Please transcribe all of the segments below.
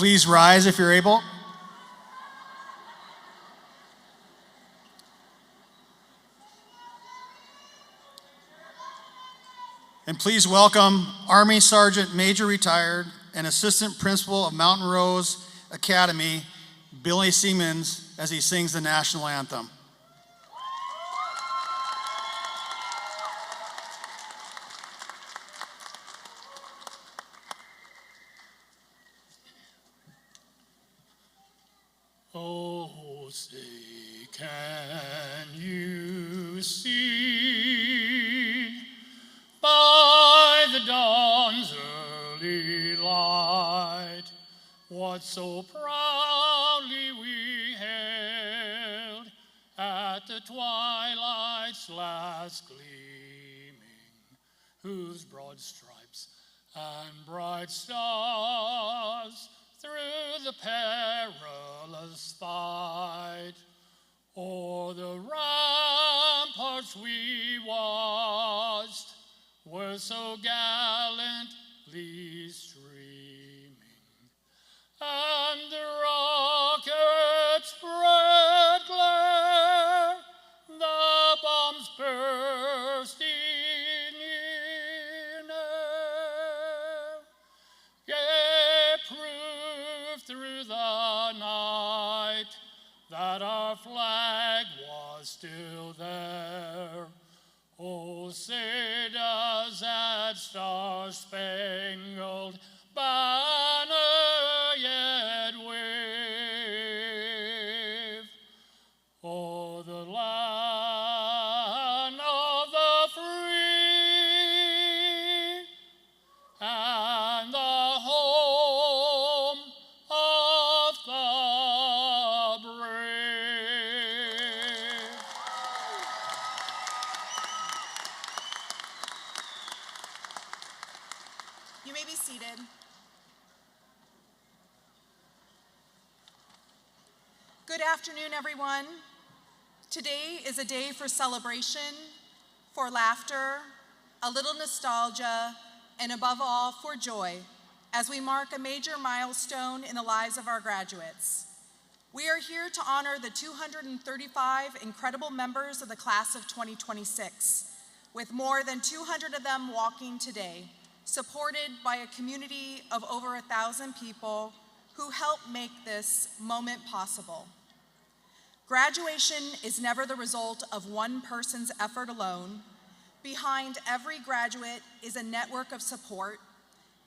please rise if you're able. And please welcome Army Sergeant Major Retired and Assistant Principal of Mountain Rose Academy, Billy Siemens, as he sings the national anthem. Oh, say, can you see by the dawn's early light what so proudly we hailed at the twilight's last gleaming, whose broad stripes and bright stars through the perilous fight o'er the ramparts we watched were so gallantly streaming, and the rockets' red glare, the bombs bursting in air, gave proof through the night that our flag was still there. Oh, say does that star-spangled banner yet wave o'er the land of the free and the home of the brave. You may be seated. Good afternoon, everyone. Today is a day for celebration, for laughter, a little nostalgia, and above all, for joy, as we mark a major milestone in the lives of our graduates. We are here to honor the 235 incredible members of the class of 2026, with more than 200 of them walking today, supported by a community of over 1,000 people who helped make this moment possible. Graduation is never the result of one person's effort alone. Behind every graduate is a network of support,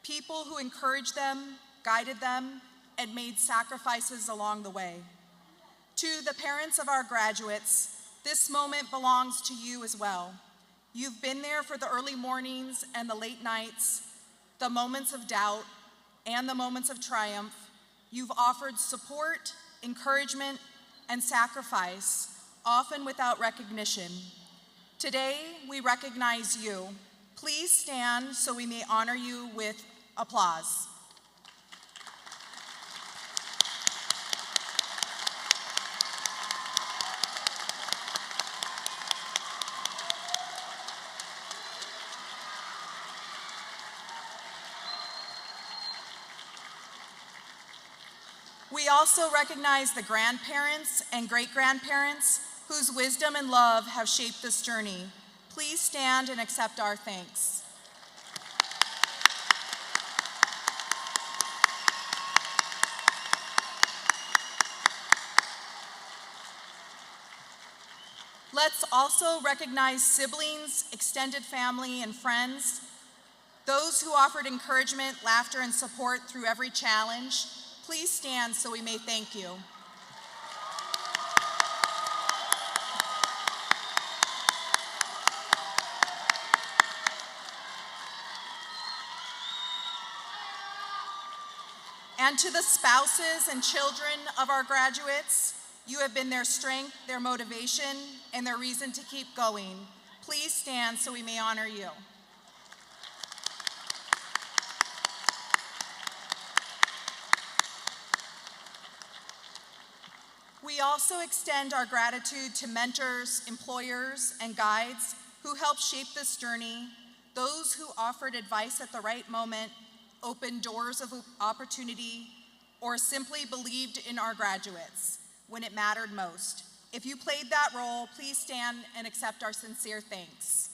people who encouraged them, guided them, and made sacrifices along the way. To the parents of our graduates, this moment belongs to you as well. You've been there for the early mornings and the late nights, the moments of doubt, and the moments of triumph. You've offered support, encouragement, and sacrifice, often without recognition. Today, we recognize you. Please stand so we may honor you with applause. We also recognize the grandparents and great-grandparents whose wisdom and love have shaped this journey. Please stand and accept our thanks. Let's also recognize siblings, extended family, and friends, those who offered encouragement, laughter, and support through every challenge. Please stand so we may thank you. And to the spouses and children of our graduates, you have been their strength, their motivation, and their reason to keep going. Please stand so we may honor you. We also extend our gratitude to mentors, employers, and guides who helped shape this journey, those who offered advice at the right moment, opened doors of opportunity, or simply believed in our graduates when it mattered most. If you played that role, please stand and accept our sincere thanks.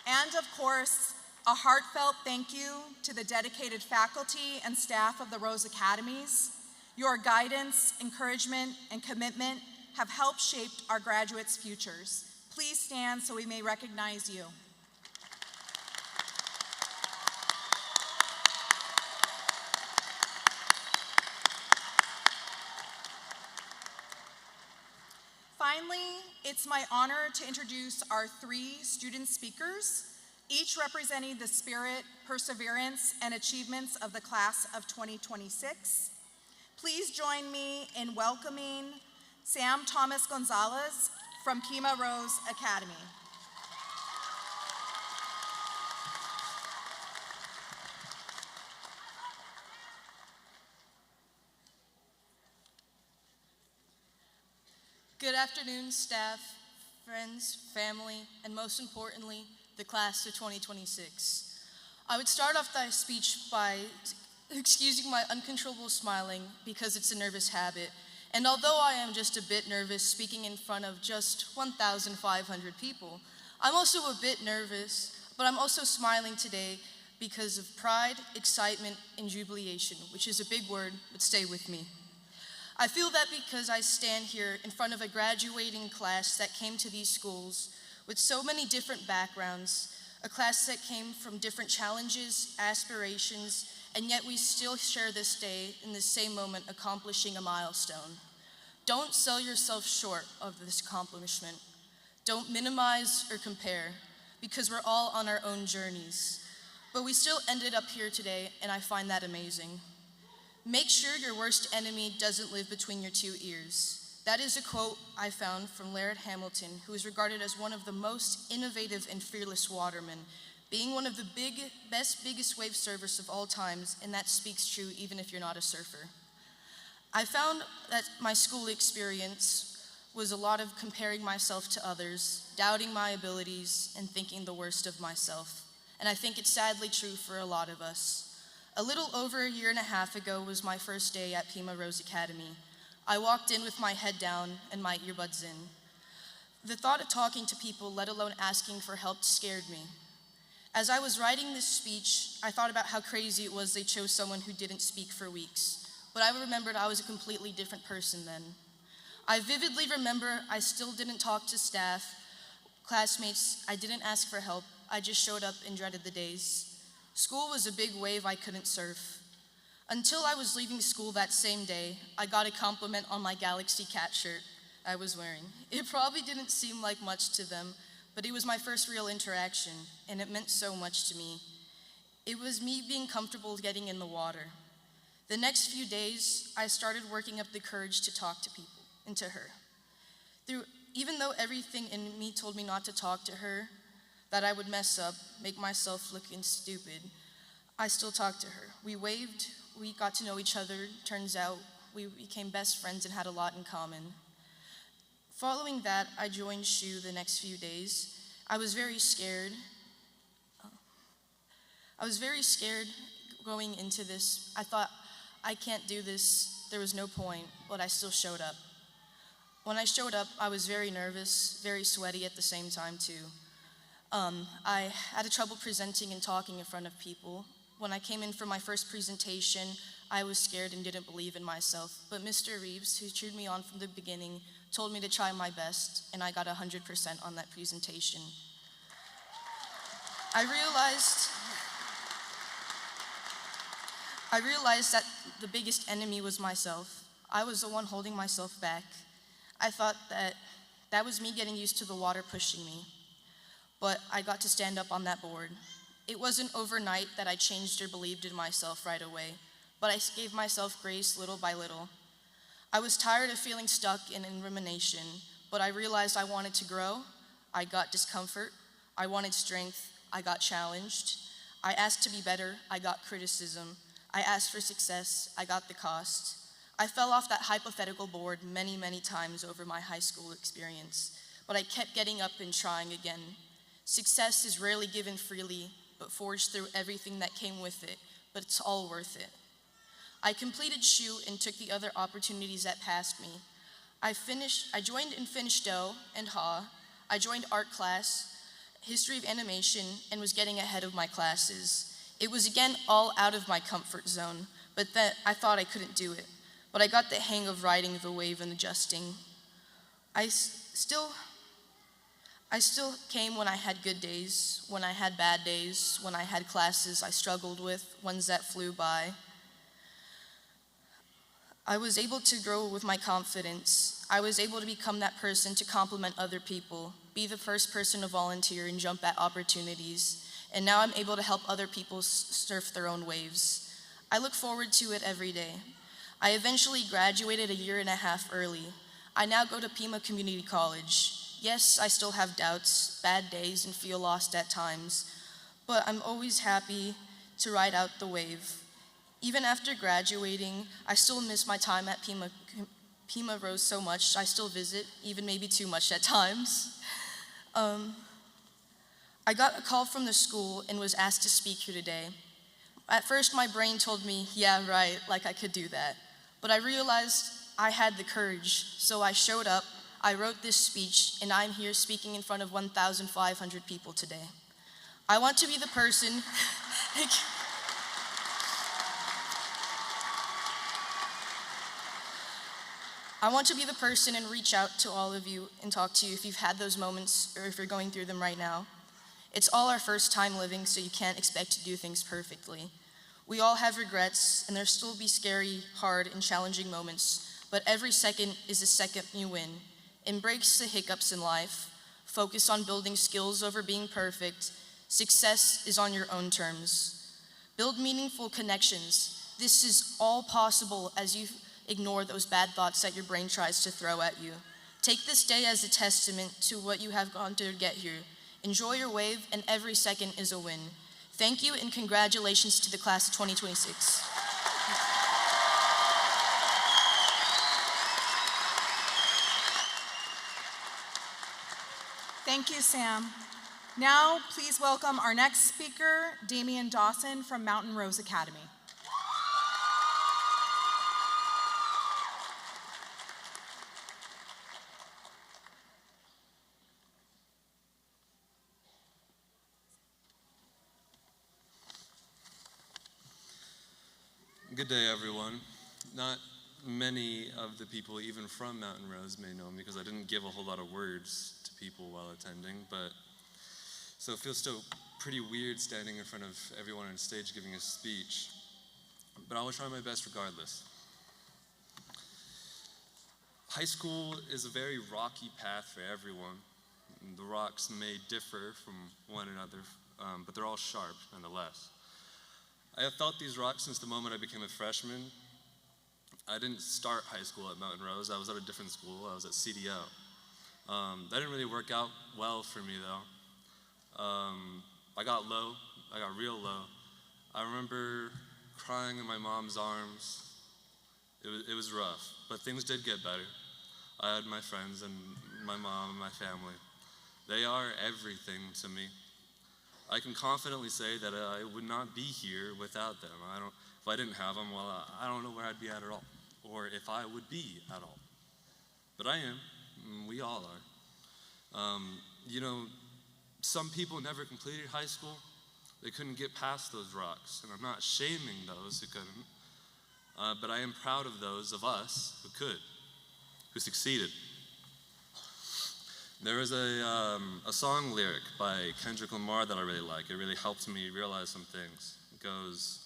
And of course, a heartfelt thank you to the dedicated faculty and staff of the Rose Academies. Your guidance, encouragement, and commitment have helped shape our graduates' futures. Please stand so we may recognize you. Finally, it's my honor to introduce our 3 student speakers, each representing the spirit, perseverance, and achievements of the class of 2026. Please join me in welcoming Sam Thomas Gonzalez from Pima Rose Academy. Good afternoon, staff, friends, family, and most importantly, the class of 2026. I would start off my speech by excusing my uncontrollable smiling because it's a nervous habit. And although I am just a bit nervous speaking in front of just 1,500 people, I'm also a bit nervous, but I'm also smiling today because of pride, excitement, and jubilation, which is a big word, but stay with me. I feel that because I stand here in front of a graduating class that came to these schools with so many different backgrounds, a class that came from different challenges, aspirations, and yet we still share this day in the same moment accomplishing a milestone. Don't sell yourself short of this accomplishment. Don't minimize or compare, because we're all on our own journeys. But we still ended up here today, and I find that amazing. Make sure your worst enemy doesn't live between your 2 ears. That is a quote I found from Laird Hamilton, who is regarded as one of the most innovative and fearless watermen, being one of the biggest wave surfers of all times, and that speaks true even if you're not a surfer. I found that my school experience was a lot of comparing myself to others, doubting my abilities, and thinking the worst of myself. And I think it's sadly true for a lot of us. A little over a year and a half ago was my first day at Pima Rose Academy. I walked in with my head down and my earbuds in. The thought of talking to people, let alone asking for help, scared me. As I was writing this speech, I thought about how crazy it was they chose someone who didn't speak for weeks. But I remembered I was a completely different person then. I vividly remember I still didn't talk to staff, classmates. I didn't ask for help. I just showed up and dreaded the days. School was a big wave I couldn't surf. Until I was leaving school that same day, I got a compliment on my Galaxy Cat shirt I was wearing. It probably didn't seem like much to them, but it was my first real interaction, and it meant so much to me. It was me being comfortable getting in the water. The next few days, I started working up the courage to talk to people, and to her. Even though everything in me told me not to talk to her, that I would mess up, make myself looking stupid, I still talked to her. We waved, we got to know each other. Turns out we became best friends and had a lot in common. Following that, I joined SHU the next few days. I was very scared. Going into this. I thought, I can't do this. There was no point, but I still showed up. When I showed up, I was very nervous, very sweaty at the same time too. I had trouble presenting and talking in front of people. When I came in for my first presentation, I was scared and didn't believe in myself. But Mr. Reeves, who cheered me on from the beginning, told me to try my best, and I got 100% on that presentation. I realized that the biggest enemy was myself. I was the one holding myself back. I thought that was me getting used to the water pushing me. But I got to stand up on that board. It wasn't overnight that I changed or believed in myself right away, but I gave myself grace little by little. I was tired of feeling stuck in rumination, but I realized I wanted to grow. I got discomfort. I wanted strength. I got challenged. I asked to be better. I got criticism. I asked for success. I got the cost. I fell off that hypothetical board many, many times over my high school experience, but I kept getting up and trying again. Success is rarely given freely, but forged through everything that came with it, but it's all worth it. I completed SHU and took the other opportunities that passed me. I joined and finished DOE and HA. I joined art class, history of animation, and was getting ahead of my classes. It was again all out of my comfort zone, but I thought I couldn't do it. But I got the hang of riding the wave and adjusting. I still came when I had good days, when I had bad days, when I had classes I struggled with, ones that flew by. I was able to grow with my confidence. I was able to become that person to compliment other people, be the first person to volunteer and jump at opportunities. And now I'm able to help other people surf their own waves. I look forward to it every day. I eventually graduated a year and a half early. I now go to Pima Community College. Yes, I still have doubts, bad days, and feel lost at times, but I'm always happy to ride out the wave. Even after graduating, I still miss my time at Pima Rose so much. I still visit, even maybe too much at times. I got a call from the school and was asked to speak here today. At first, my brain told me, yeah, right, like I could do that. But I realized I had the courage, so I showed up, I wrote this speech, and I'm here speaking in front of 1,500 people today. I want to be the person and reach out to all of you and talk to you if you've had those moments or if you're going through them right now. It's all our first time living, so you can't expect to do things perfectly. We all have regrets, and there'll still be scary, hard, and challenging moments, but every second is a second you win. Embrace the hiccups in life. Focus on building skills over being perfect. Success is on your own terms. Build meaningful connections. This is all possible as you ignore those bad thoughts that your brain tries to throw at you. Take this day as a testament to what you have gone through to get here. Enjoy your wave, and every second is a win. Thank you, and congratulations to the class of 2026. Thank you, Sam. Now, please welcome our next speaker, Damian Dawson from Mountain Rose Academy. Good day, everyone. Not many of the people, even from Mountain Rose, may know me because I didn't give a whole lot of words to people while attending, so it feels still pretty weird standing in front of everyone on stage giving a speech, but I will try my best regardless. High school is a very rocky path for everyone. The rocks may differ from one another, but they're all sharp nonetheless. I have felt these rocks since the moment I became a freshman. I didn't start high school at Mountain Rose. I was at a different school. I was at CDO. That didn't really work out well for me, though. I got low. I got real low. I remember crying in my mom's arms. It was rough, but things did get better. I had my friends and my mom and my family. They are everything to me. I can confidently say that I would not be here without them. If I didn't have them, well, I don't know where I'd be at all, or if I would be at all. But I am. We all are. Some people never completed high school. They couldn't get past those rocks, and I'm not shaming those who couldn't, but I am proud of those of us who could, who succeeded. There was a song lyric by Kendrick Lamar that I really like. It really helped me realize some things. It goes,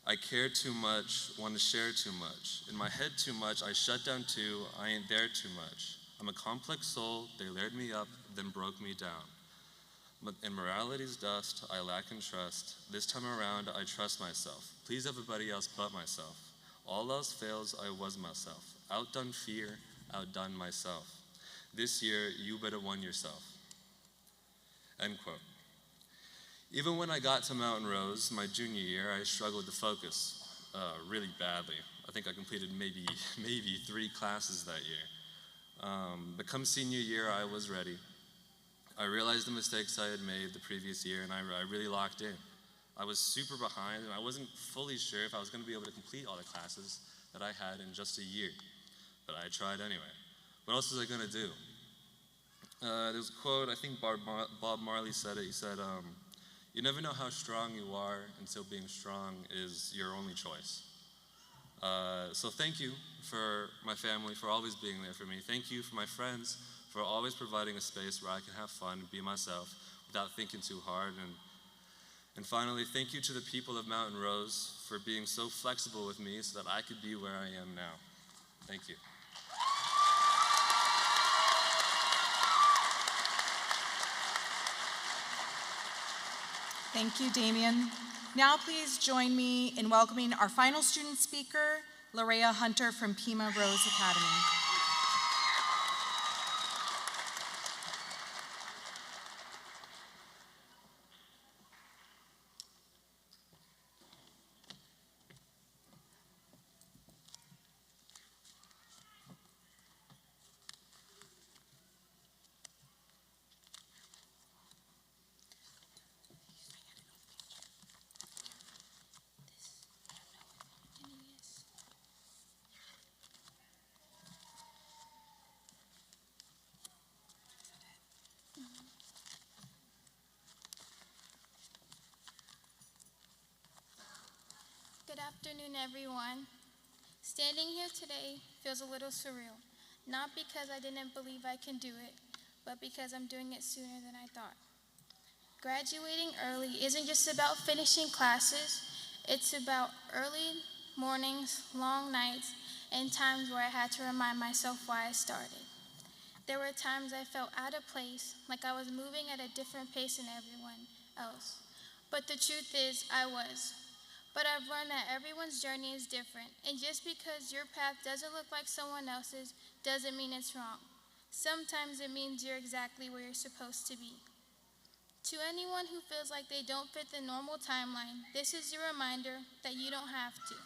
I care too much, want to share too much. In my head too much, I shut down too, I ain't there too much. I'm a complex soul, they layered me up, then broke me down. But in morality's dust, I lack in trust. This time around, I trust myself. Please everybody else but myself. All else fails, I was myself. Outdone fear, outdone myself. This year, you better won yourself. End quote. Even when I got to Mountain Rose, my junior year, I struggled to focus really badly. I think I completed maybe 3 classes that year. But come senior year, I was ready. I realized the mistakes I had made the previous year, and I really locked in. I was super behind, and I wasn't fully sure if I was going to be able to complete all the classes that I had in just a year, but I tried anyway. What else was I going to do? There's a quote, I think Bob Marley said it. He said, "You never know how strong you are until being strong is your only choice." So thank you for my family for always being there for me. Thank you for my friends for always providing a space where I can have fun and be myself without thinking too hard. And finally, thank you to the people of Mountain Rose for being so flexible with me so that I could be where I am now. Thank you. Thank you, Damien. Now please join me in welcoming our final student speaker, Larea Hunter from Pima Rose Academy. Good afternoon, everyone. Standing here today feels a little surreal, not because I didn't believe I can do it, but because I'm doing it sooner than I thought. Graduating early isn't just about finishing classes, it's about early mornings, long nights, and times where I had to remind myself why I started. There were times I felt out of place, like I was moving at a different pace than everyone else. But the truth is, I was. But I've learned that everyone's journey is different, and just because your path doesn't look like someone else's doesn't mean it's wrong. Sometimes it means you're exactly where you're supposed to be. To anyone who feels like they don't fit the normal timeline, this is your reminder that you don't have to.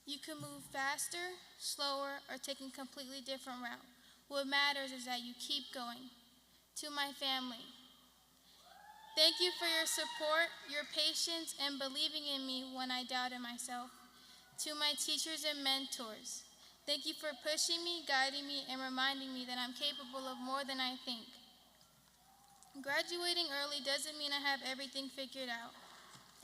You can move faster, slower, or take a completely different route. What matters is that you keep going. To my family, thank you for your support, your patience, and believing in me when I doubted myself. To my teachers and mentors, thank you for pushing me, guiding me, and reminding me that I'm capable of more than I think. Graduating early doesn't mean I have everything figured out.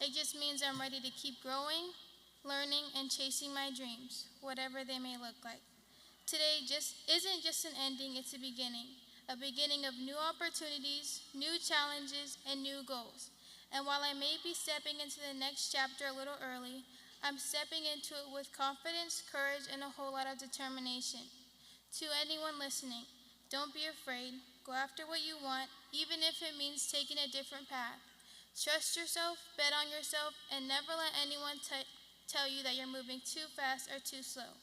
It just means I'm ready to keep growing, learning, and chasing my dreams, whatever they may look like. Today isn't just an ending, it's a beginning of new opportunities, new challenges, and new goals. And while I may be stepping into the next chapter a little early, I'm stepping into it with confidence, courage, and a whole lot of determination. To anyone listening, don't be afraid. Go after what you want, even if it means taking a different path. Trust yourself, bet on yourself, and never let anyone tell you that you're moving too fast or too slow.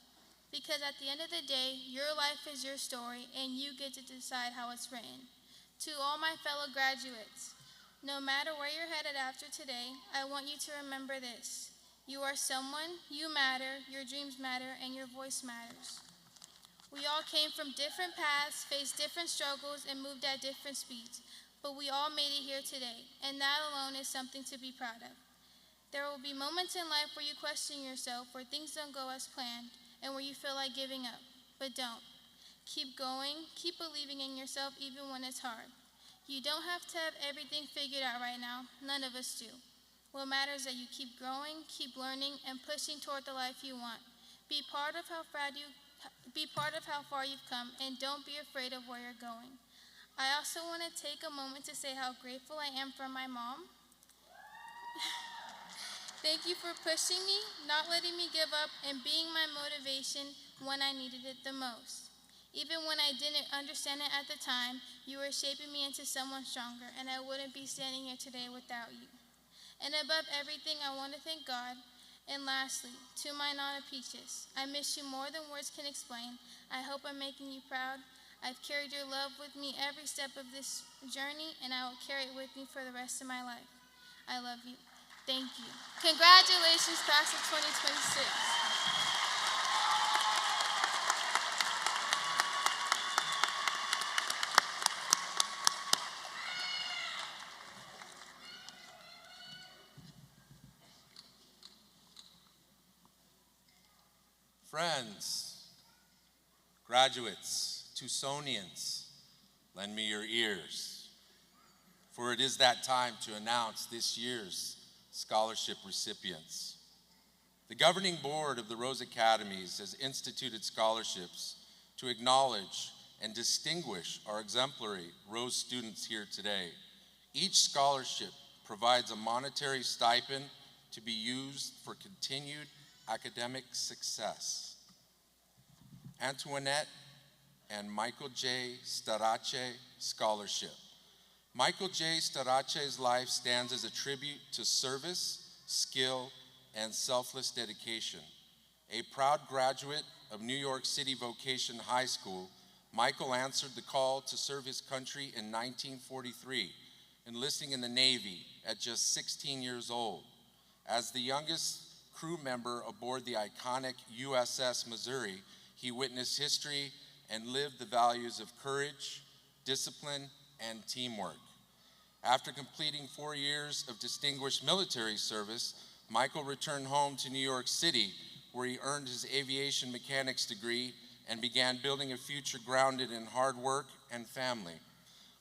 Because at the end of the day, your life is your story, and you get to decide how it's written. To all my fellow graduates, no matter where you're headed after today, I want you to remember this. You are someone, you matter, your dreams matter, and your voice matters. We all came from different paths, faced different struggles, and moved at different speeds, but we all made it here today, and that alone is something to be proud of. There will be moments in life where you question yourself, where things don't go as planned, and where you feel like giving up, but don't. Keep going, keep believing in yourself even when it's hard. You don't have to have everything figured out right now, none of us do. What matters is that you keep growing, keep learning, and pushing toward the life you want. Be part of how far you've come, and don't be afraid of where you're going. I also want to take a moment to say how grateful I am for my mom. Thank you for pushing me, not letting me give up, and being my motivation when I needed it the most. Even when I didn't understand it at the time, you were shaping me into someone stronger, and I wouldn't be standing here today without you. And above everything, I want to thank God. And lastly, to my Nana Peaches, I miss you more than words can explain. I hope I'm making you proud. I've carried your love with me every step of this journey, and I will carry it with me for the rest of my life. I love you. Thank you. Congratulations, class of 2026. friends, graduates, Tucsonians, lend me your ears, for it is that time to announce this year's scholarship recipients. The governing board of the Rose Academies has instituted scholarships to acknowledge and distinguish our exemplary Rose students here today. Each scholarship provides a monetary stipend to be used for continued academic success. Antoinette and Michael J. Starace Scholarship. Michael J. Starace's life stands as a tribute to service, skill, and selfless dedication. A proud graduate of New York City Vocation High School, Michael answered the call to serve his country in 1943, enlisting in the Navy at just 16 years old. As the youngest crew member aboard the iconic USS Missouri, he witnessed history and lived the values of courage, discipline, and teamwork. After completing 4 years of distinguished military service, Michael returned home to New York City, where he earned his aviation mechanics degree and began building a future grounded in hard work and family.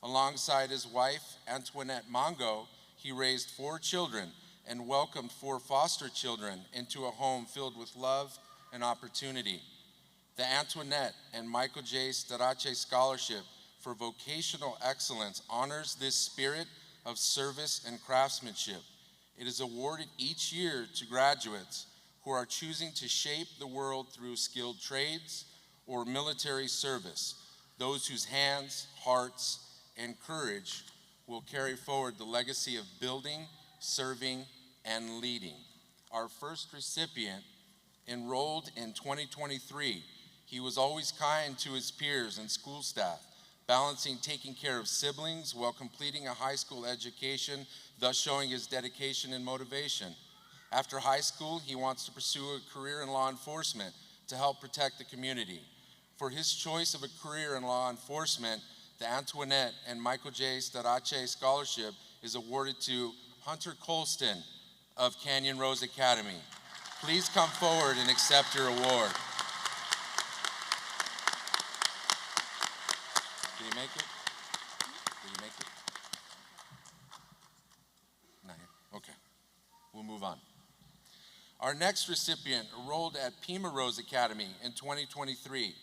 Alongside his wife, Antoinette Mongo, he raised 4 children and welcomed 4 foster children into a home filled with love and opportunity. The Antoinette and Michael J. Starace Scholarship for Vocational Excellence honors this spirit of service and craftsmanship. It is awarded each year to graduates who are choosing to shape the world through skilled trades or military service, those whose hands, hearts, and courage will carry forward the legacy of building, serving, and leading. Our first recipient enrolled in 2023. He was always kind to his peers and school staff, balancing taking care of siblings while completing a high school education, thus showing his dedication and motivation. After high school, he wants to pursue a career in law enforcement to help protect the community. For his choice of a career in law enforcement, the Antoinette and Michael J. Starace Scholarship is awarded to Hunter Colston of Canyon Rose Academy. Please come forward and accept your award. Did you make it? Did you make it? Not here. Okay. We'll move on. Our next recipient enrolled at Pima Rose Academy in 2023.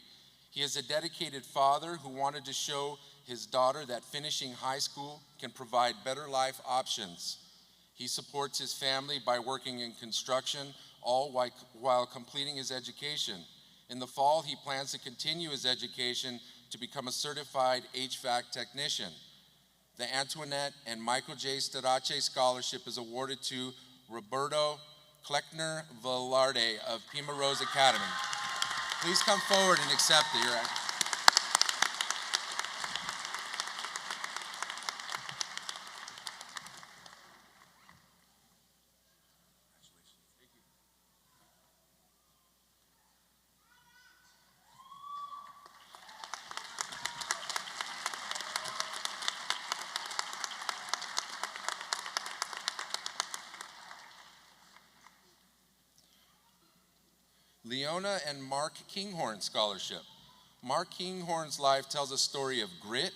He is a dedicated father who wanted to show his daughter that finishing high school can provide better life options. He supports his family by working in construction, all while completing his education. In the fall, he plans to continue his education to become a certified HVAC technician. The Antoinette and Michael J. Starace Scholarship is awarded to Roberto Kleckner Velarde of Pima Rose Academy. Please come forward and accept it. Leona and Mark Kinghorn Scholarship. Mark Kinghorn's life tells a story of grit,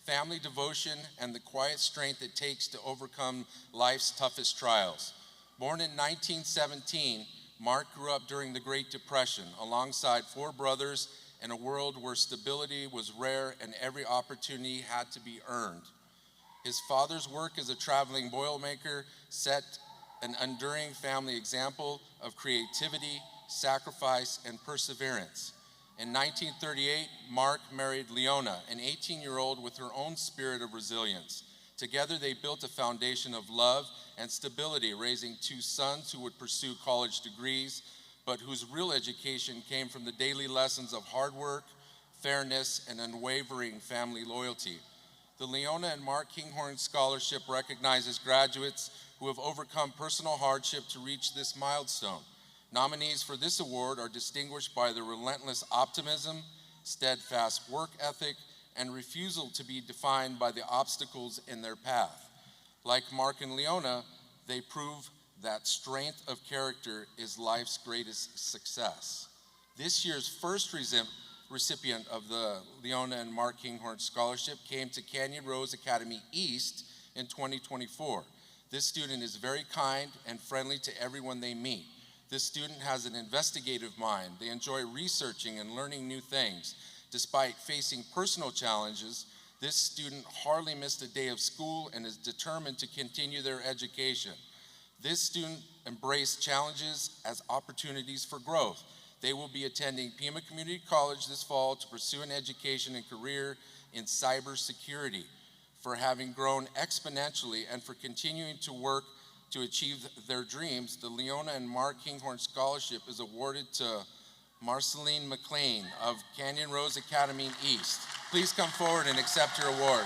family devotion, and the quiet strength it takes to overcome life's toughest trials. Born in 1917, Mark grew up during the Great Depression alongside 4 brothers in a world where stability was rare and every opportunity had to be earned. His father's work as a traveling boilermaker set an enduring family example of creativity, sacrifice, and perseverance. In 1938, Mark married Leona, an 18-year-old with her own spirit of resilience. Together, they built a foundation of love and stability, raising 2 sons who would pursue college degrees, but whose real education came from the daily lessons of hard work, fairness, and unwavering family loyalty. The Leona and Mark Kinghorn Scholarship recognizes graduates who have overcome personal hardship to reach this milestone. Nominees for this award are distinguished by their relentless optimism, steadfast work ethic, and refusal to be defined by the obstacles in their path. Like Mark and Leona, they prove that strength of character is life's greatest success. This year's first recipient of the Leona and Mark Kinghorn Scholarship came to Canyon Rose Academy East in 2024. This student is very kind and friendly to everyone they meet. This student has an investigative mind. They enjoy researching and learning new things. Despite facing personal challenges, this student hardly missed a day of school and is determined to continue their education. This student embraced challenges as opportunities for growth. They will be attending Pima Community College this fall to pursue an education and career in cybersecurity. For having grown exponentially and for continuing to work to achieve their dreams, the Leona and Mark Kinghorn Scholarship is awarded to Marceline McLean of Canyon Rose Academy East. Please come forward and accept your award.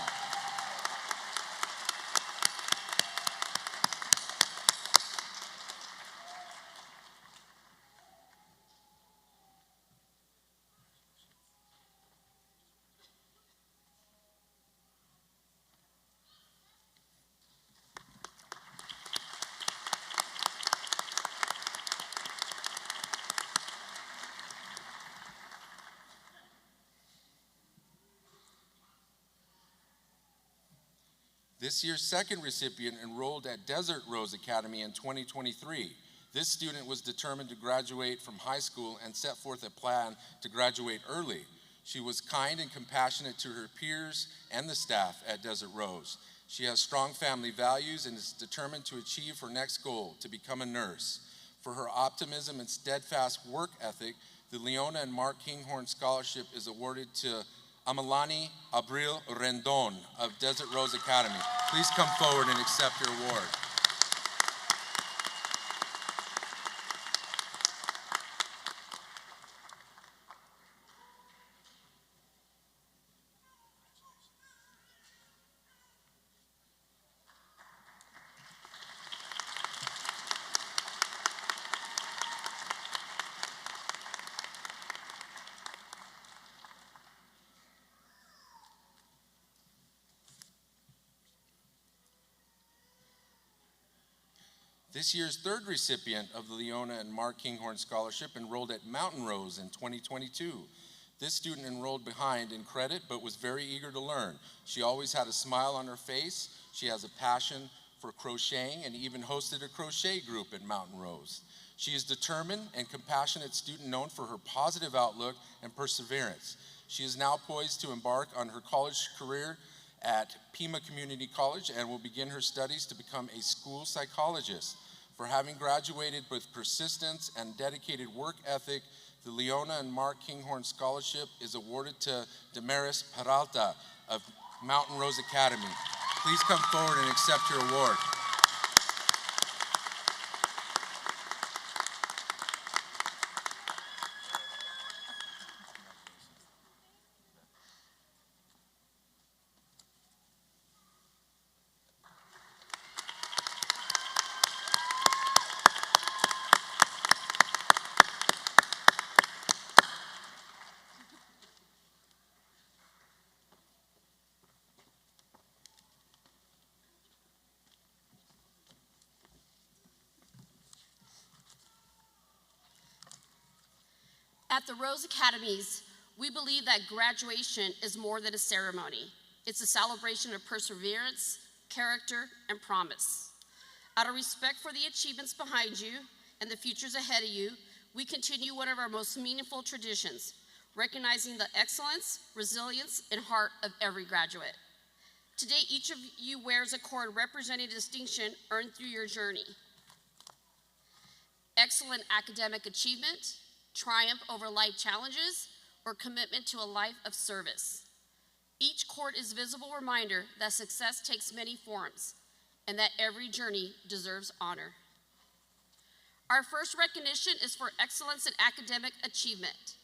This year's second recipient enrolled at Desert Rose Academy in 2023. This student was determined to graduate from high school and set forth a plan to graduate early. She was kind and compassionate to her peers and the staff at Desert Rose. She has strong family values and is determined to achieve her next goal, to become a nurse. For her optimism and steadfast work ethic, the Leona and Mark Kinghorn Scholarship is awarded to Amalani Abril Rendon of Desert Rose Academy. Please come forward and accept your award. This year's third recipient of the Leona and Mark Kinghorn Scholarship enrolled at Mountain Rose in 2022. This student enrolled behind in credit but was very eager to learn. She always had a smile on her face. She has a passion for crocheting and even hosted a crochet group at Mountain Rose. She is a determined and compassionate student known for her positive outlook and perseverance. She is now poised to embark on her college career at Pima Community College and will begin her studies to become a school psychologist. For having graduated with persistence and dedicated work ethic, the Leona and Mark Kinghorn Scholarship is awarded to Damaris Peralta of Mountain Rose Academy. Please come forward and accept your award. At the Rose Academies, we believe that graduation is more than a ceremony. It's a celebration of perseverance, character, and promise. Out of respect for the achievements behind you and the futures ahead of you, we continue one of our most meaningful traditions, recognizing the excellence, resilience, and heart of every graduate. Today, each of you wears a cord representing distinction earned through your journey. Excellent academic achievement, triumph over life challenges, or commitment to a life of service. Each cord is a visible reminder that success takes many forms and that every journey deserves honor. Our first recognition is for excellence in academic achievement.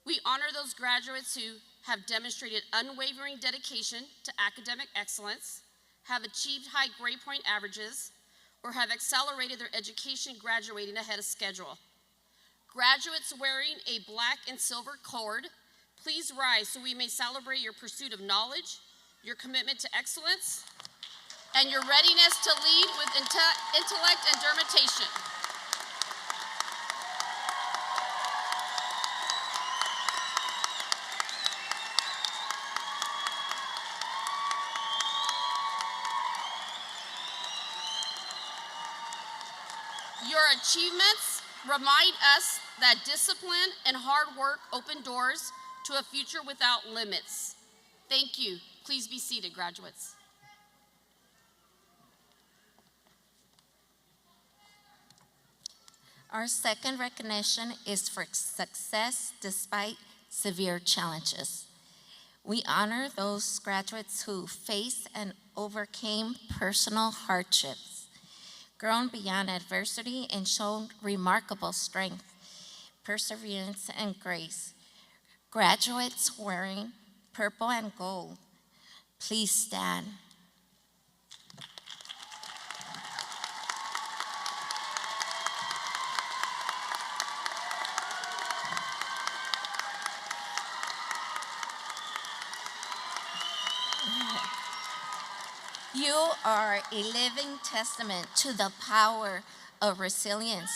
We honor those graduates who have demonstrated unwavering dedication to academic excellence, have achieved high grade point averages, or have accelerated their education graduating ahead of schedule. Graduates wearing a black and silver cord, please rise so we may celebrate your pursuit of knowledge, your commitment to excellence, and your readiness to lead with intellect and determination. achievements remind us that discipline and hard work open doors to a future without limits. Thank you. Please be seated, graduates. Our second recognition is for success despite severe challenges. We honor those graduates who faced and overcame personal hardships, grown beyond adversity, and shown remarkable strength, perseverance, and grace. Graduates wearing purple and gold, please stand. You are a living testament to the power of resilience.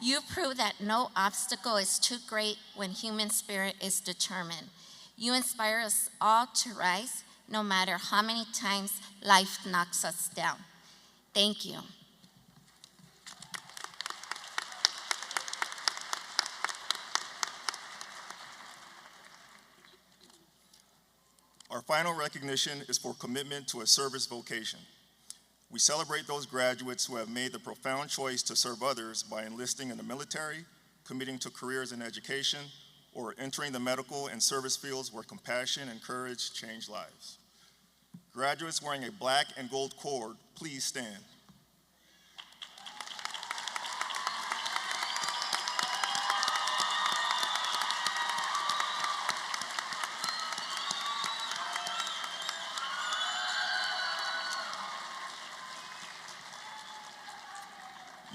You prove that no obstacle is too great when human spirit is determined. You inspire us all to rise, no matter how many times life knocks us down. Thank you. Our final recognition is for commitment to a service vocation. We celebrate those graduates who have made the profound choice to serve others by enlisting in the military, committing to careers in education, or entering the medical and service fields where compassion and courage change lives. Graduates wearing a black and gold cord, please stand.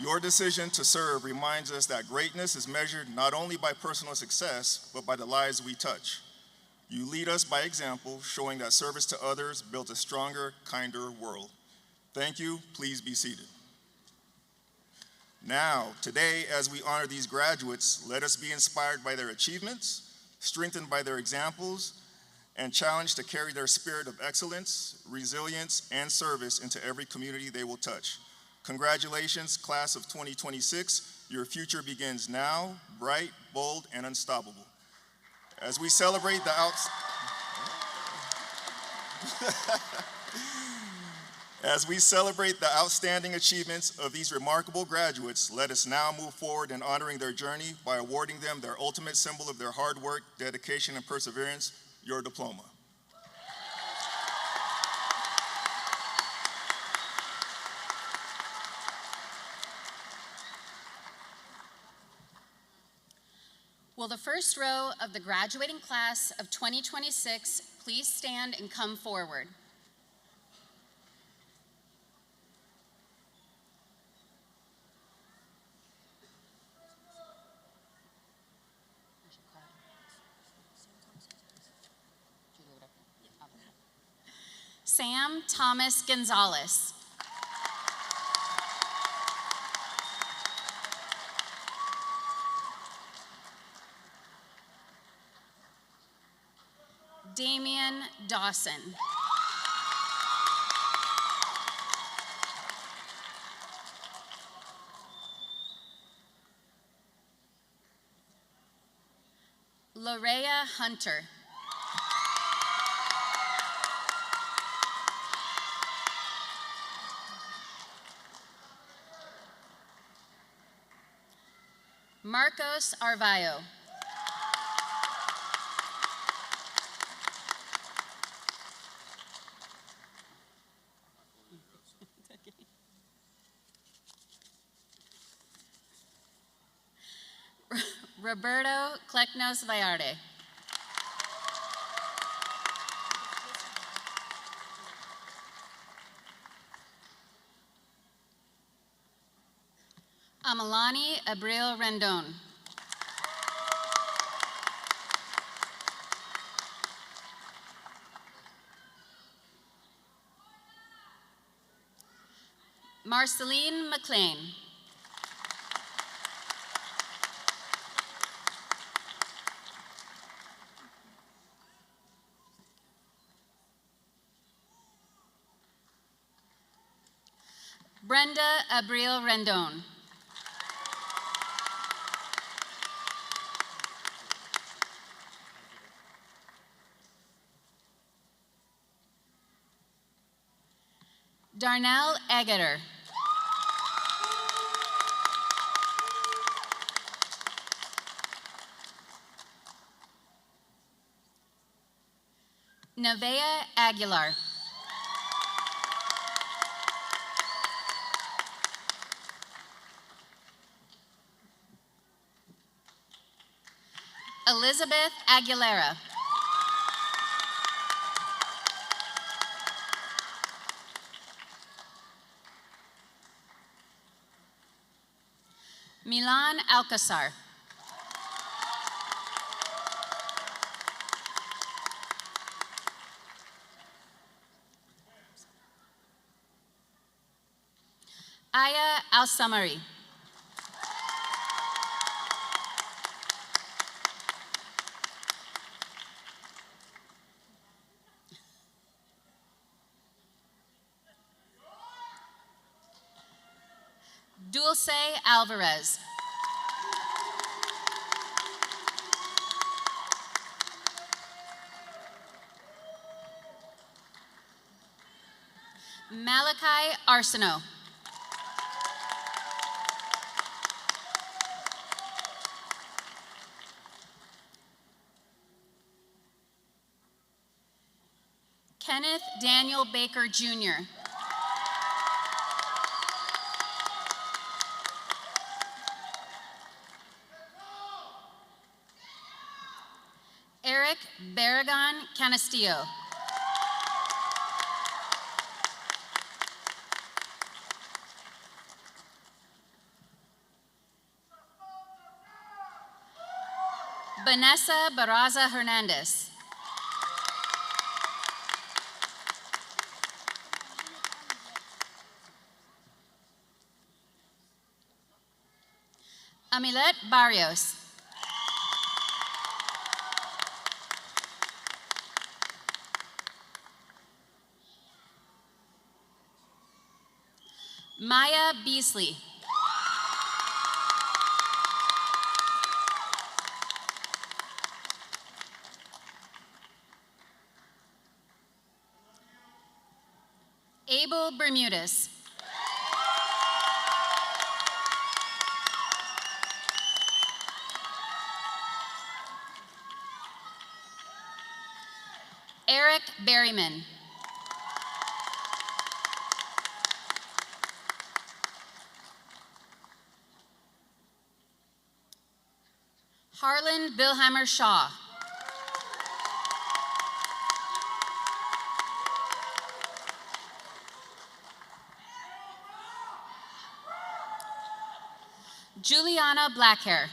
Your decision to serve reminds us that greatness is measured not only by personal success, but by the lives we touch. You lead us by example, showing that service to others builds a stronger, kinder world. Thank you. Please be seated. Now, today, as we honor these graduates, let us be inspired by their achievements, strengthened by their examples, and challenged to carry their spirit of excellence, resilience, and service into every community they will touch. Congratulations, class of 2026. Your future begins now, bright, bold, and unstoppable. As we celebrate the outstanding achievements of these remarkable graduates, let us now move forward in honoring their journey by awarding them their ultimate symbol of their hard work, dedication, and perseverance, your diploma. Will the first row of the graduating class of 2026 please stand and come forward? Sam Thomas Gonzalez. Damian Dawson. Lorea Hunter. Marcos Arvayo. Roberto Clecnos Vallarde. Amalani Abril Rendon. Marceline McLean. Brenda Abril Rendon. Darnell Eggeter. Nevaeh Aguilar. Elizabeth Aguilera. Milan Alcazar. Aya Al-Samari. Dulce Alvarez. Malachi Arsenault. Kenneth Daniel Baker Jr. Eric Barragan Canastillo. Vanessa Barraza Hernandez. Amilet Barrios. Maya Beasley. Abel Bermudez. Eric Berryman. Harlan Billhammer Shaw. Juliana Blackhair.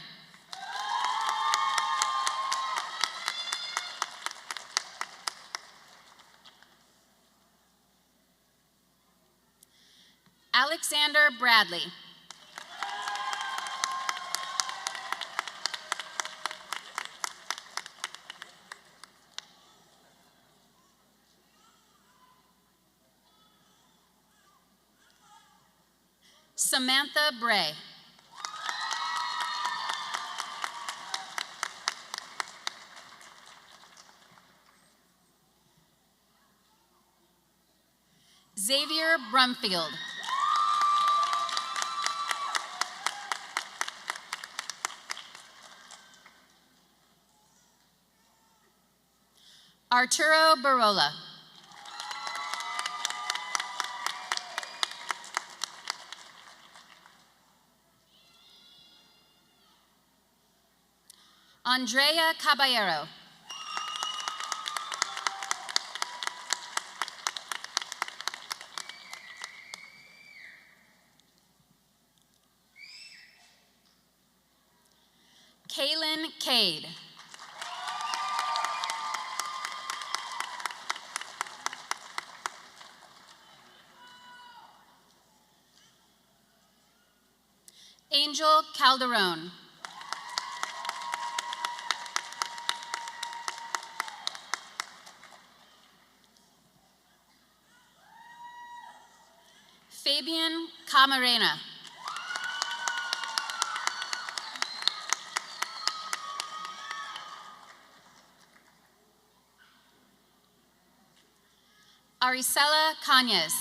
Alexander Bradley. Samantha Bray. Xavier Brumfield. Arturo Barola. Andrea Caballero. Kaylin Cade. Angel Calderon. Fabian Camarena. Aricela Cañas.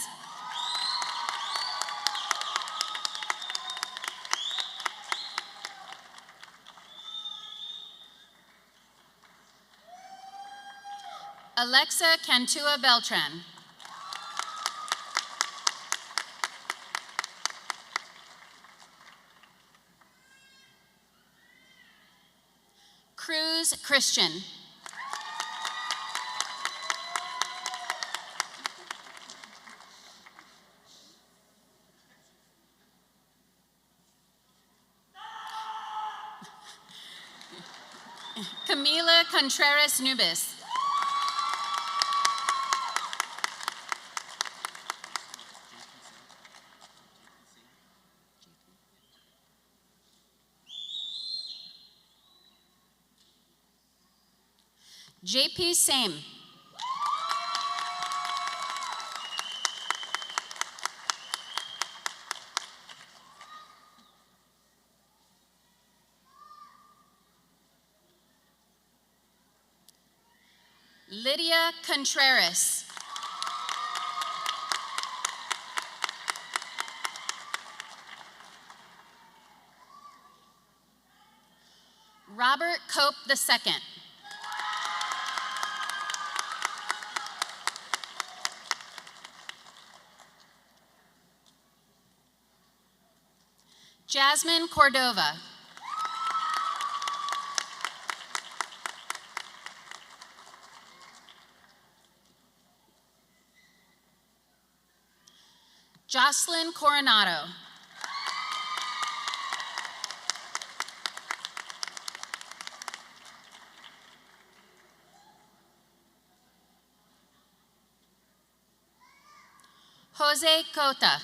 Alexa Cantua Beltran. Cruz Christian. Camila Contreras Nubis. JP Same. Lydia Contreras. Robert Cope II. Jasmine Cordova. Jocelyn Coronado. Jose Cota.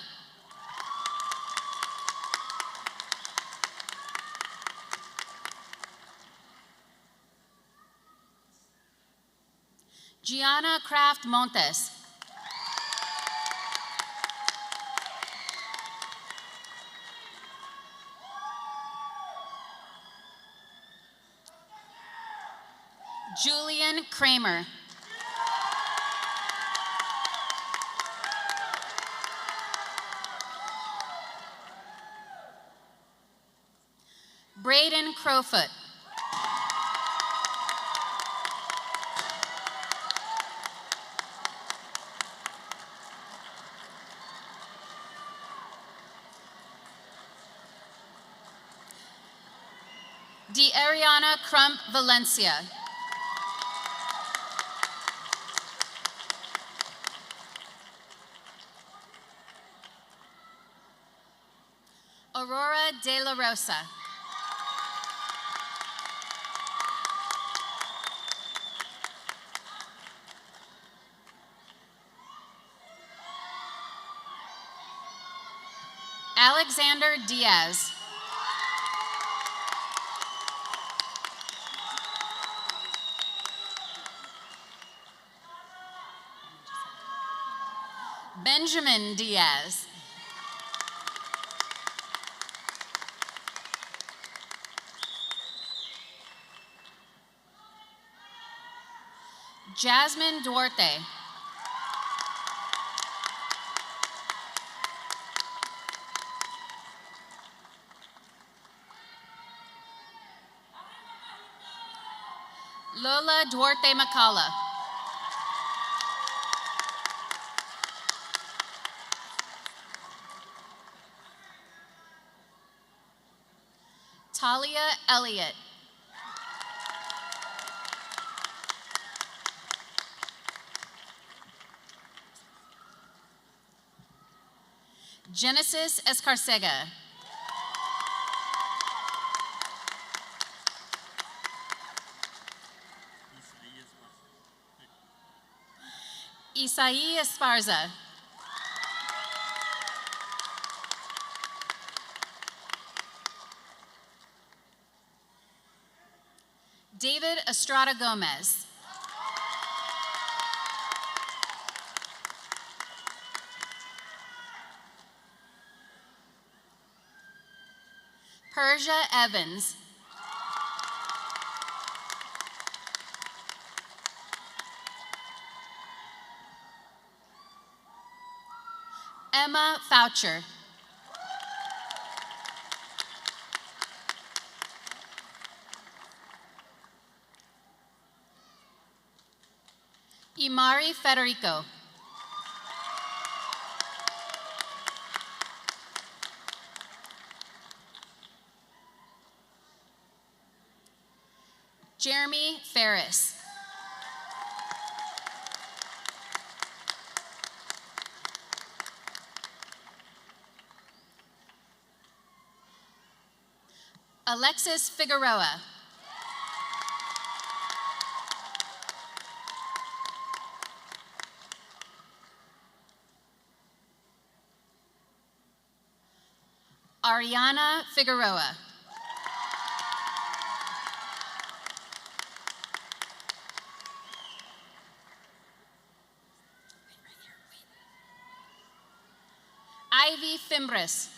Gianna Kraft Montes. Julian Kramer. Braden Crowfoot. De Ariana Crump Valencia. Aurora De La Rosa. Alexander Diaz. Benjamin Diaz. Jasmine Duarte. Lola Duarte Macala. Talia Elliott. Genesis Escarcega. Isaí Esparza. David Estrada Gomez. Persia Evans. Emma Foucher. Imari Federico. Jeremy Ferris. Alexis Figueroa. Ariana Figueroa. Ivy Fimbres.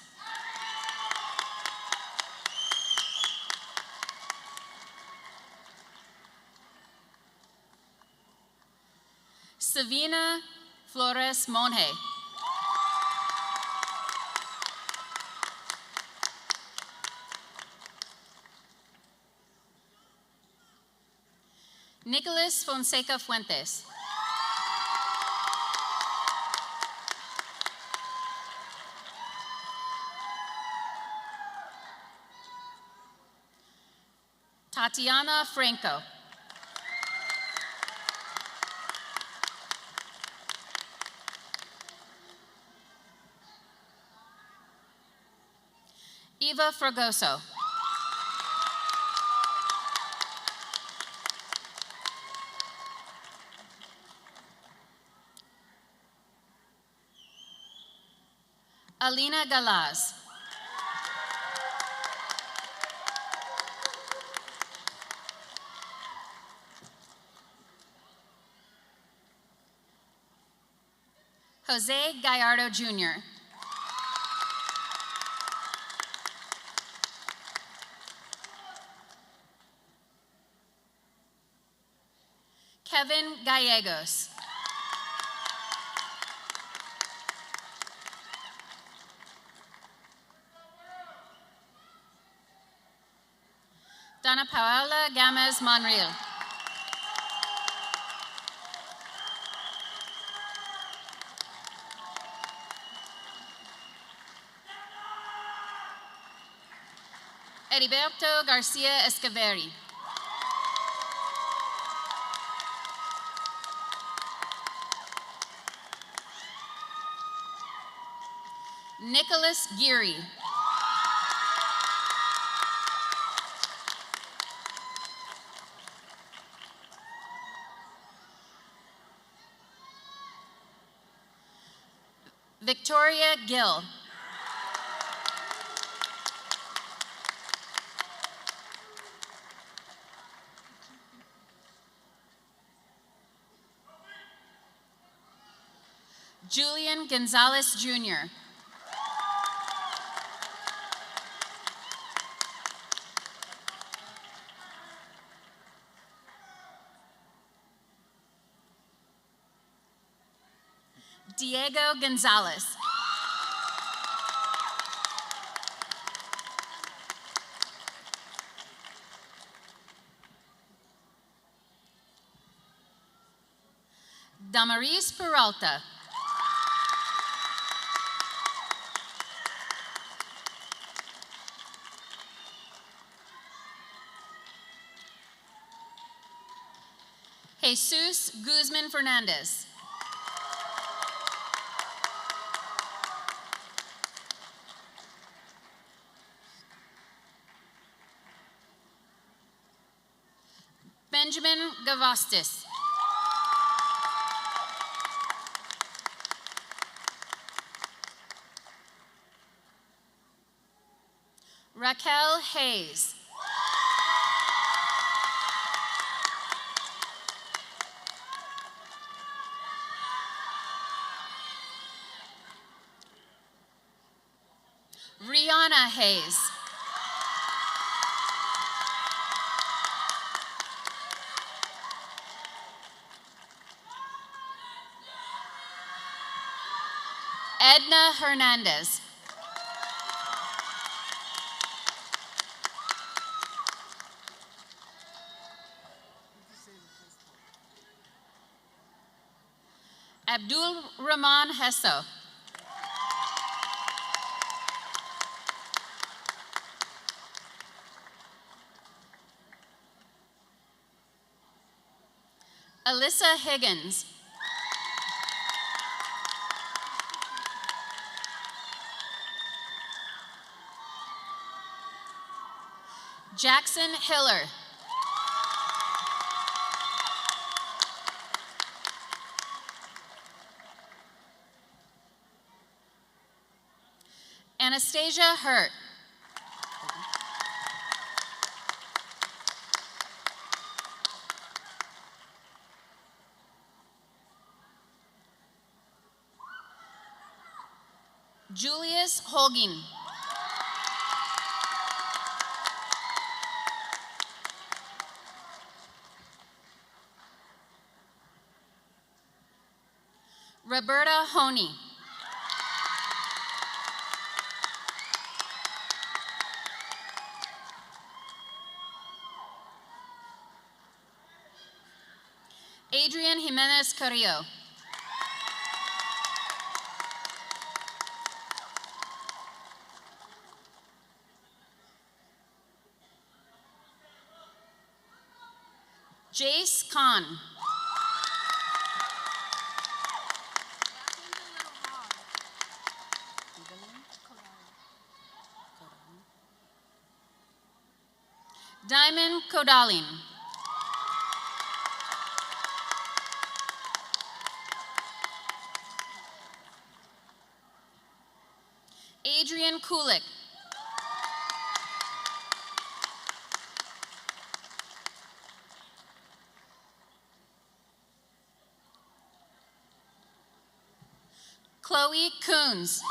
Savina Flores Monje. Nicholas Fonseca Fuentes. Tatiana Franco. Eva Fragoso. Alina Galaz. Jose Gallardo Jr. Kevin Gallegos. Dana Paola Gamez Monreal. Heriberto Garcia Escaveri. Nicholas Geary. Victoria Gill. Julian Gonzalez Jr. Diego Gonzalez. Damaris Peralta. Jesus Guzman Fernandez. Benjamin Gavastis. Raquel Hayes. Rihanna Hayes. Edna Hernandez. Abdul Rahman Hesso. Alyssa Higgins. Jackson Hiller. Anastasia Hurt. Julius Holguin. Roberta Honey. Adrian Jimenez Carrillo. Jace Khan. Diamond Kodalin. Adrian Kulik. Chloe Coons.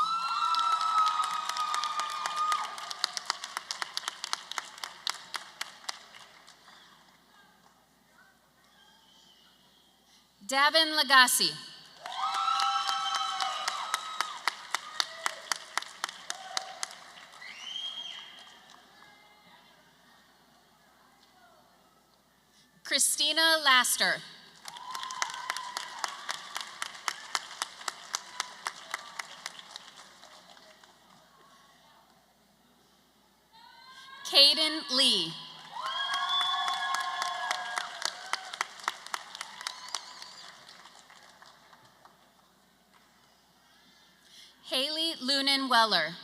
Davin Lagasse. Christina Laster. Caden Lee. Haley Lunan Weller.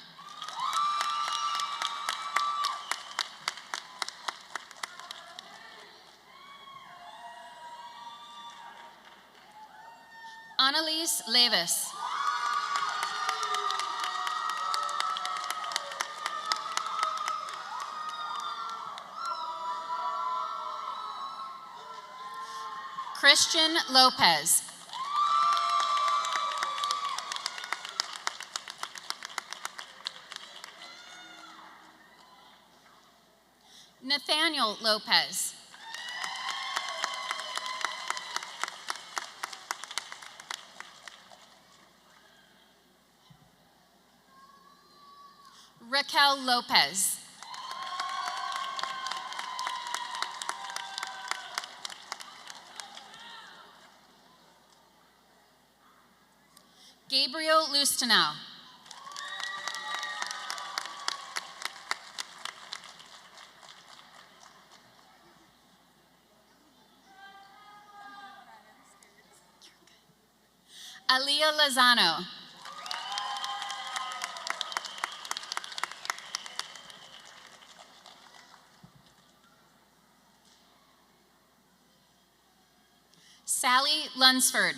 Annalise Levis. Christian Lopez. Nathaniel Lopez. Raquel Lopez. Gabriel Lustenau. Aliyah Lozano. Sally Lunsford.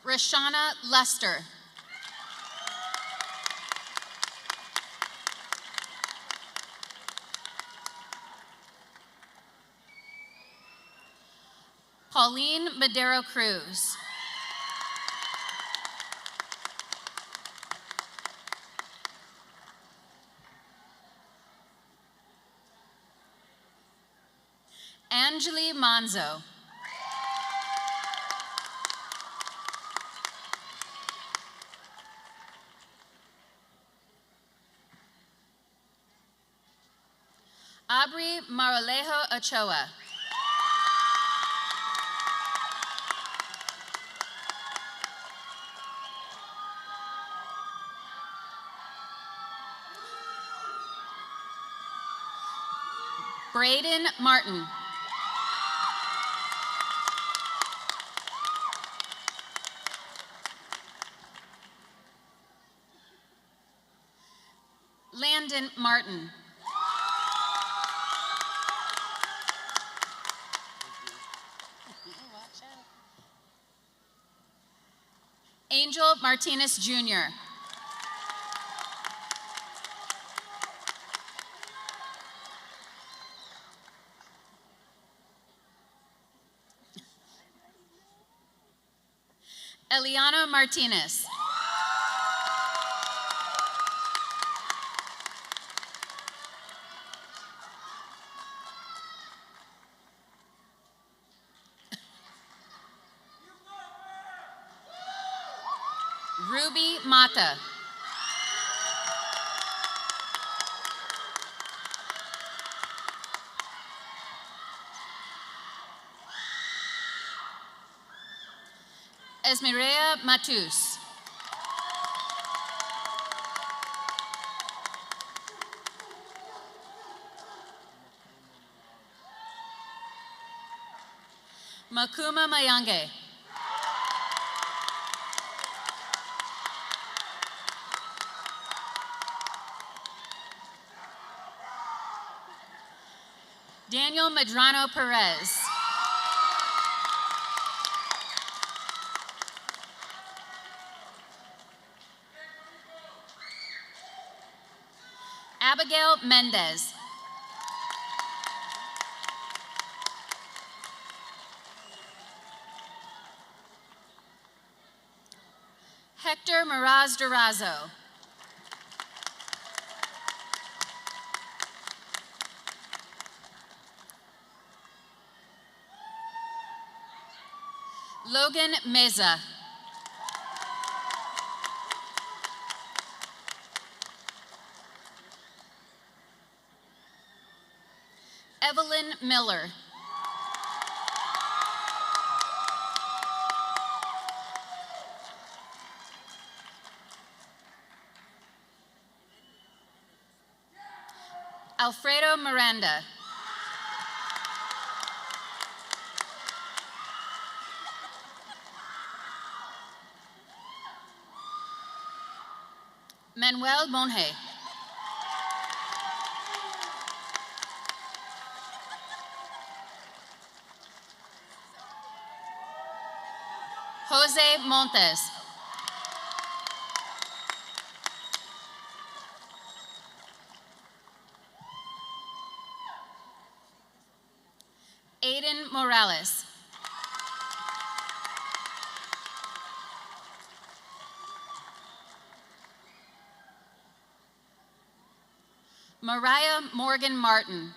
Rashana Lester. Pauline Madero Cruz. Angeli Manzo. Aubrey Marolejo Ochoa. Braden Martin. Landon Martin. Angel Martinez Jr. Eliana Martinez. Ruby Mata. Esmeralda Matus. Makuma Mayange. Daniel Medrano Perez. Abigail Mendez. Hector Miraz Durazo. Logan Meza. Evelyn Miller. Alfredo Miranda. Manuel Monje. Jose Montes. Aiden Morales. Mariah Morgan Martin.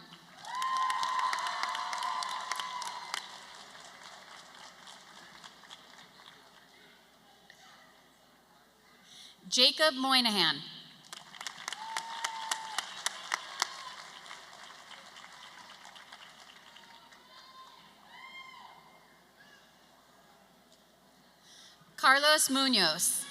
Jacob Moynihan. Carlos Munoz.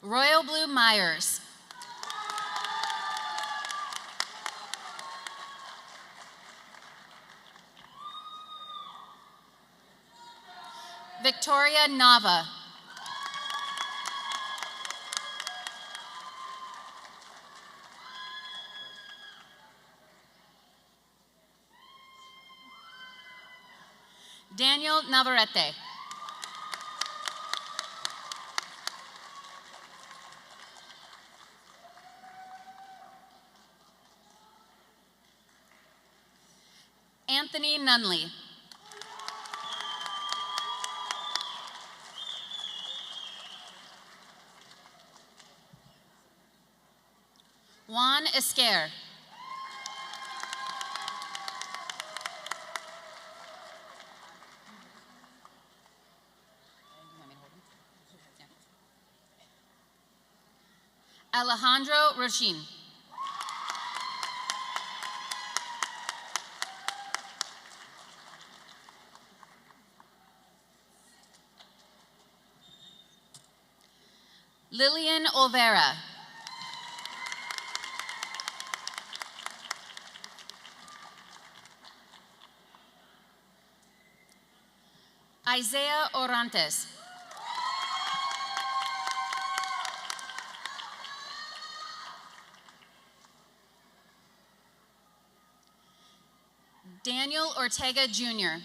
Royal Blue Myers. Victoria Nava. Daniel Navarrete. Anthony Nunley. Juan Esquer. Alejandro Rochin. Lillian Olvera. Isaiah Orantes. Daniel Ortega Jr.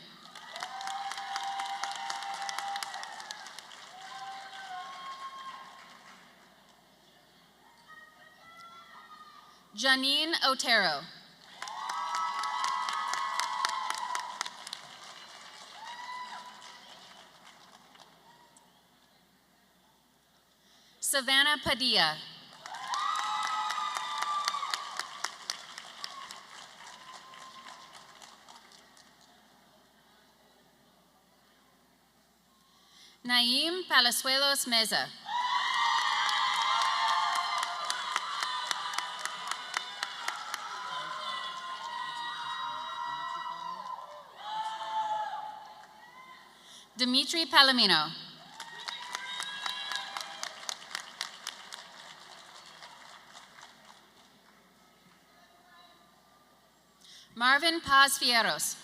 Janine Otero. Savannah Padilla. Naim Palazuelos Meza. Dimitri Palomino. Marvin Paz Fierros.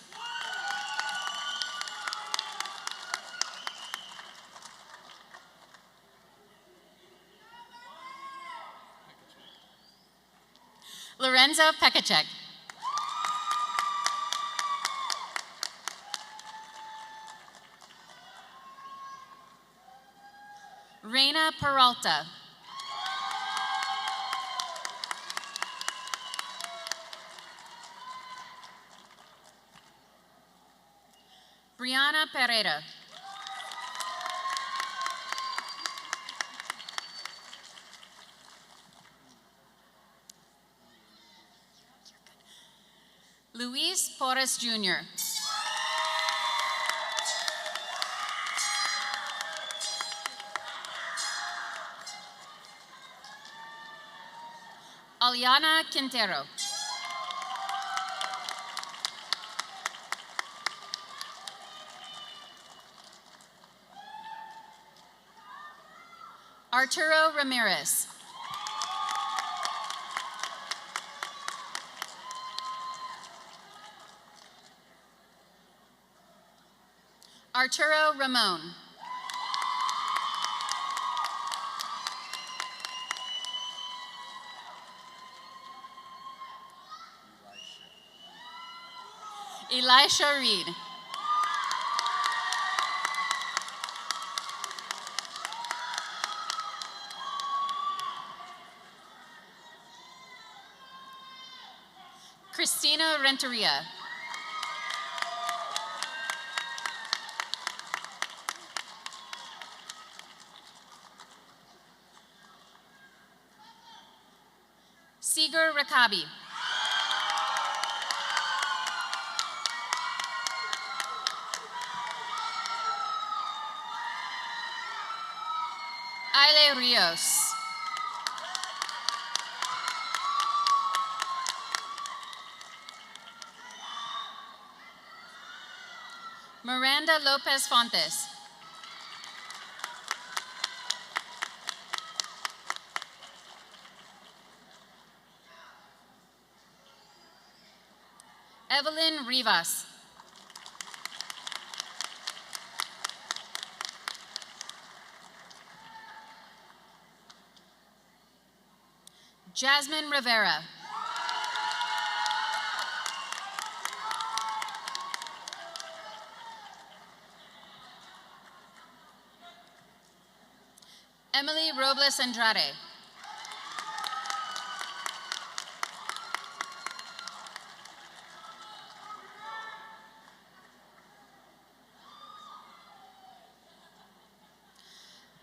Lorenzo Pekacek. Reina Peralta. Brianna Pereira. Luis Porras Jr. Aliana Quintero. Arturo Ramirez. Arturo Ramon. Elisha Reed. Christina Renteria. Seeger Rakabi. Aile Rios. Miranda Lopez Fontes. Evelyn Rivas. Jasmine Rivera. Emily Robles Andrade.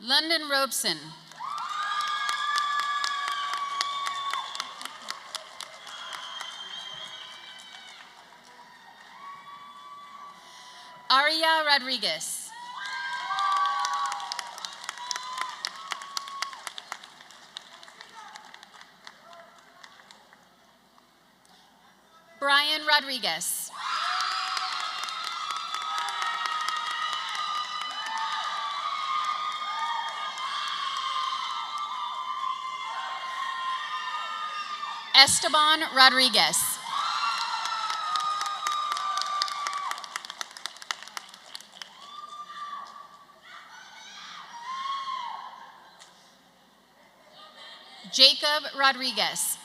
London Robeson. Aria Rodriguez. Rodriguez. Esteban Rodriguez. Jacob Rodriguez.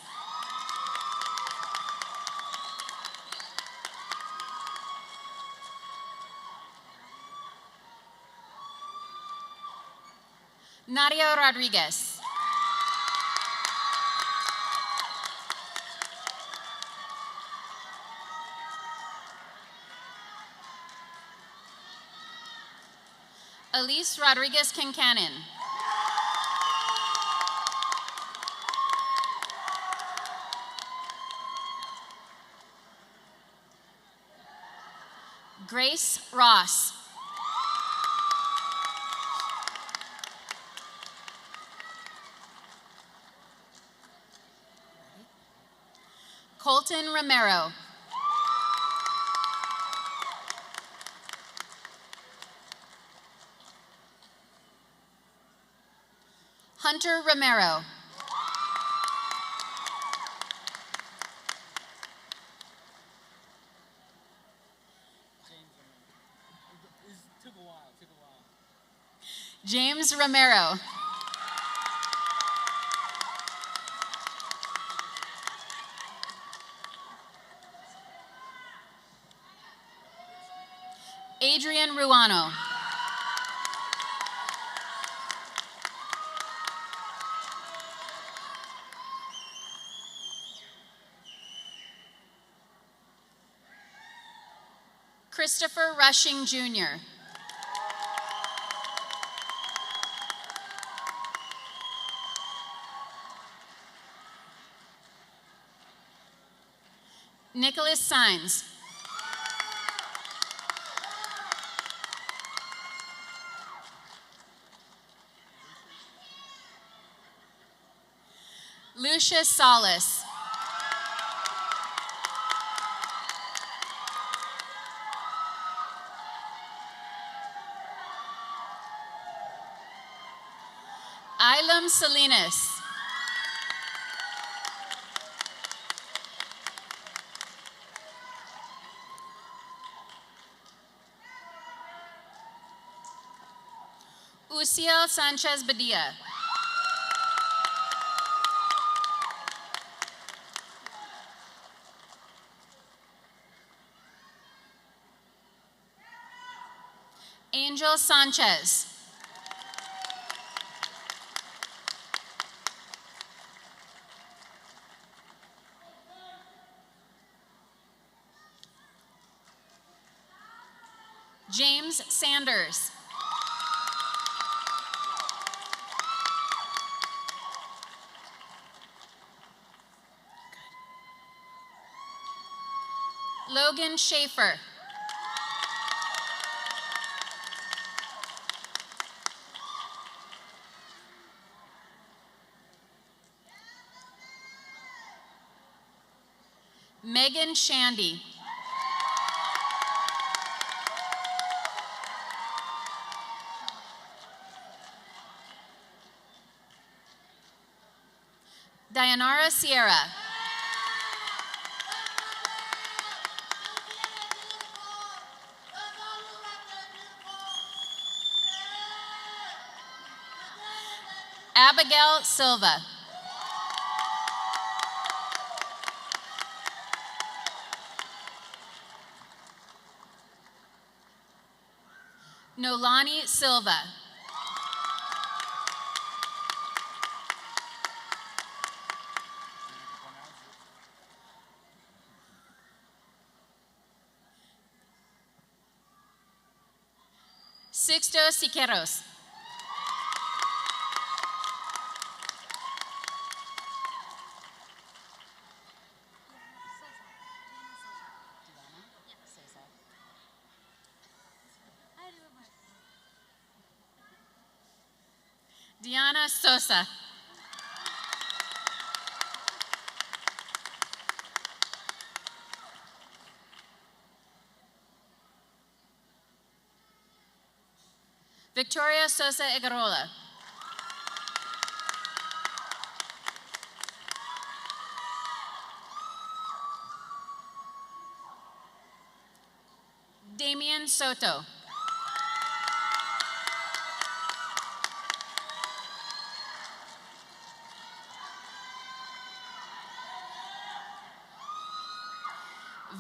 Nadia Rodriguez. Elise Rodriguez Kincannon. Grace Ross. Colton Romero. Hunter Romero. James Romero. Adrian Ruano. Christopher Rushing Jr. Nicholas Sines. Lucia Salas. Ilum Salinas. Uciel Sanchez Badia. Angel Sanchez. James Sanders. Logan Schaefer. Megan Shandy. Dayanara Sierra. Abigail Silva. Nolani Silva. Sixto Siqueiros. Diana Sosa. Victoria Sosa Egarola. Damian Soto.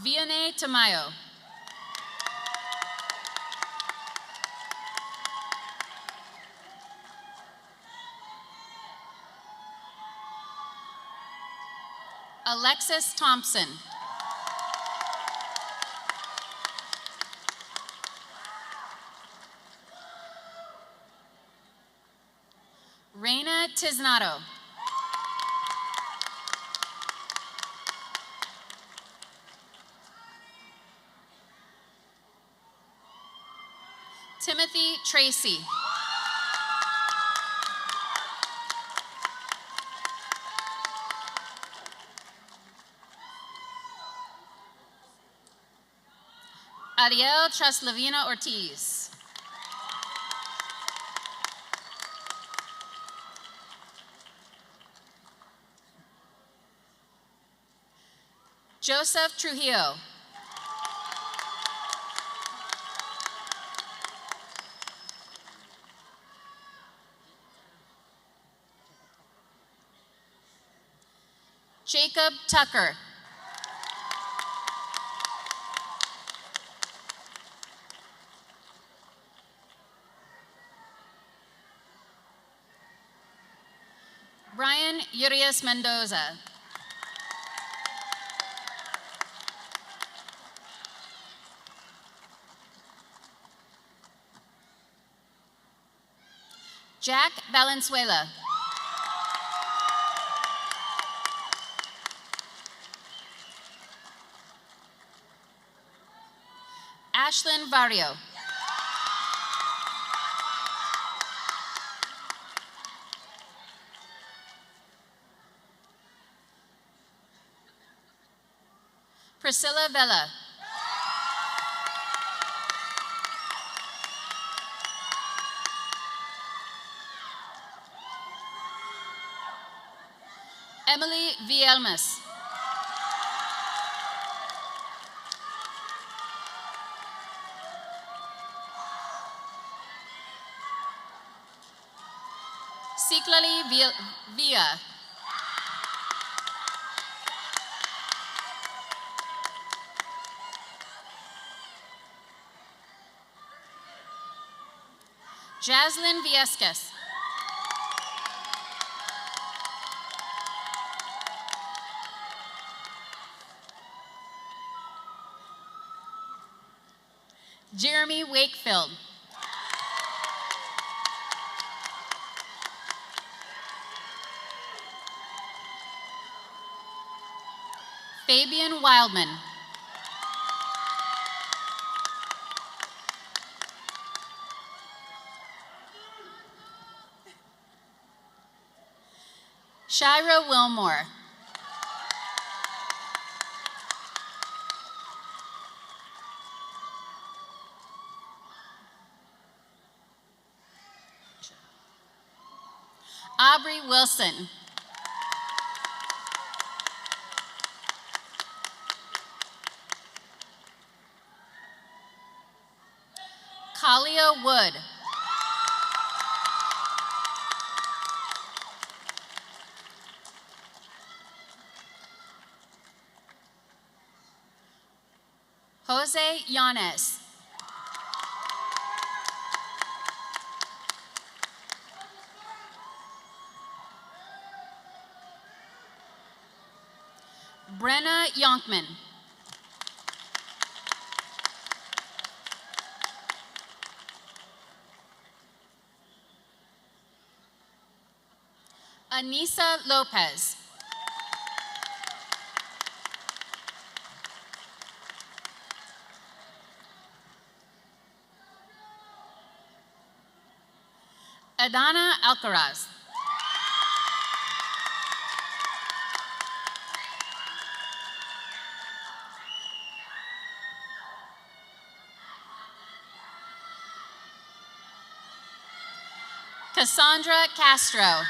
Vianney Tamayo. Alexis Thompson. Reina Tisnato. Timothy Tracy. Ariel Traslavina Ortiz. Joseph Trujillo. Jacob Tucker. Brian Urias Mendoza. Jack Valenzuela. Ashlyn Barrio. Priscilla Vela. Emily Vielmas. Citlali Villa. Jaslyn Viescas. Jeremy Wakefield. Fabian Wildman. Shira Wilmore. Aubrey Wilson. Kalia Wood. Jose Yanes. Brenna Yonkman. Anissa Lopez. Adana Alcaraz. Cassandra Castro.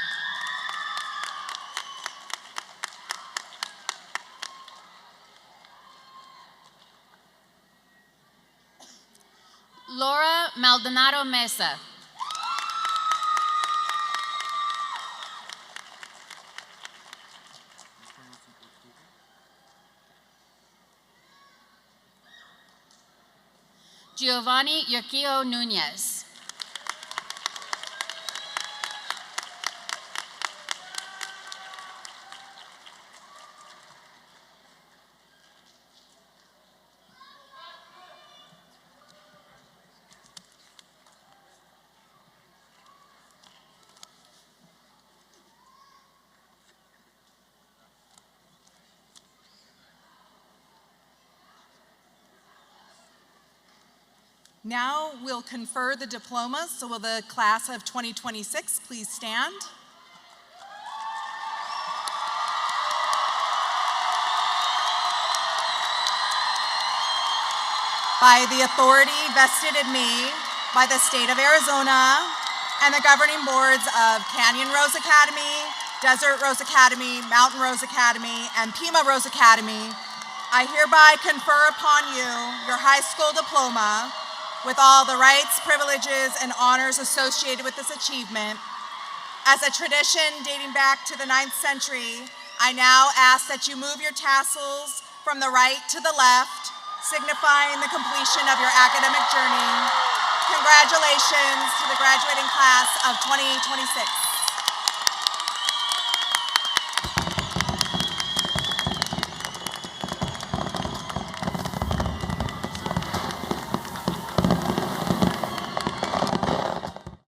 Laura Maldonado Mesa. Giovanni Yurkio Nunez. Now we'll confer the diplomas, so will the class of 2026 please stand? By the authority vested in me by the state of Arizona and the governing boards of Canyon Rose Academy, Desert Rose Academy, Mountain Rose Academy, and Pima Rose Academy, I hereby confer upon you your high school diploma with all the rights, privileges, and honors associated with this achievement. As a tradition dating back to the 9th century, I now ask that you move your tassels from the right to the left, signifying the completion of your academic journey. Congratulations to the graduating class of 2026.